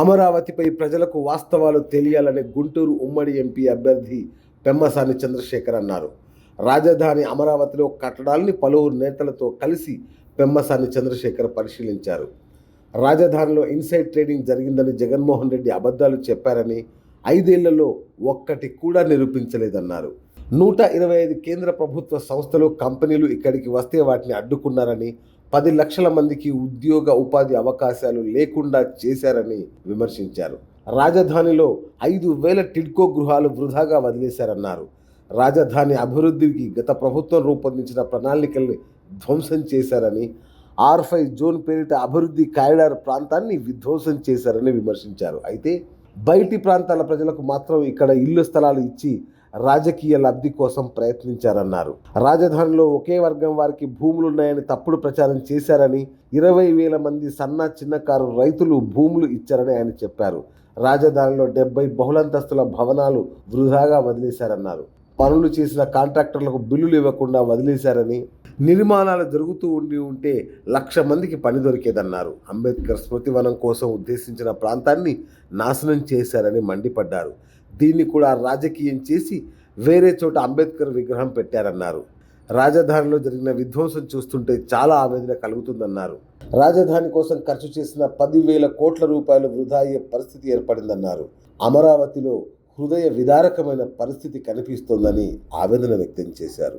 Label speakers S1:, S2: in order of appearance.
S1: అమరావతిపై ప్రజలకు వాస్తవాలు తెలియాలని గుంటూరు ఉమ్మడి ఎంపీ అభ్యర్థి పెమ్మసాని చంద్రశేఖర్ అన్నారు. రాజధాని అమరావతిలో కట్టడాల్ని పలువురు నేతలతో కలిసి పెమ్మసాని చంద్రశేఖర్ పరిశీలించారు. రాజధానిలో ఇన్సైడ్ ట్రేడింగ్ జరిగిందని జగన్మోహన్ రెడ్డి అబద్ధాలు చెప్పారని, 5 ఏళ్లలో ఒక్కటి కూడా నిరూపించలేదన్నారు. 125 కేంద్ర ప్రభుత్వ సంస్థలు, కంపెనీలు ఇక్కడికి వస్తే వాటిని అడ్డుకున్నారని, 10 లక్షల మందికి ఉద్యోగ ఉపాధి అవకాశాలు లేకుండా చేశారని విమర్శించారు. రాజధానిలో 5,000 టిడ్కో గృహాలు వృధాగా వదిలేశారన్నారు. రాజధాని అభివృద్ధికి గత ప్రభుత్వం రూపొందించిన ప్రణాళికల్ని ధ్వంసం చేశారని, R5 జోన్ పేరిట అభివృద్ధి కారిడార్ ప్రాంతాన్ని విధ్వంసం చేశారని విమర్శించారు. అయితే బయటి ప్రాంతాల ప్రజలకు మాత్రం ఇక్కడ ఇళ్ల స్థలాలు ఇచ్చి రాజకీయ లబ్ధి కోసం ప్రయత్నించారన్నారు. రాజధానిలో ఒకే వర్గం వారికి భూములున్నాయని తప్పుడు ప్రచారం చేశారని, 20,000 మంది సన్న చిన్నకారు రైతులు భూములు ఇచ్చారని ఆయన చెప్పారు. రాజధానిలో 70 బహుళంతస్తుల భవనాలు వృధాగా వదిలేశారన్నారు. పనులు చేసిన కాంట్రాక్టర్లకు బిల్లులు ఇవ్వకుండా వదిలేశారని, నిర్మాణాలు జరుగుతూ ఉంటే 1,00,000 మందికి పని దొరికేదన్నారు. అంబేద్కర్ స్మృతివనం కోసం ఉద్దేశించిన ప్రాంతాన్ని నాశనం చేశారని మండిపడ్డారు. దీన్ని కూడా రాజకీయం చేసి వేరే చోట అంబేద్కర్ విగ్రహం పెట్టారన్నారు. రాజధానిలో జరిగిన విధ్వంసం చూస్తుంటే చాలా ఆవేదన కలుగుతుందన్నారు. రాజధాని కోసం ఖర్చు చేసిన 10,000 కోట్ల రూపాయలు వృధా అయ్యే పరిస్థితి ఏర్పడిందన్నారు. అమరావతిలో హృదయ విదారకమైన పరిస్థితి కనిపిస్తోందని ఆవేదన వ్యక్తం చేశారు.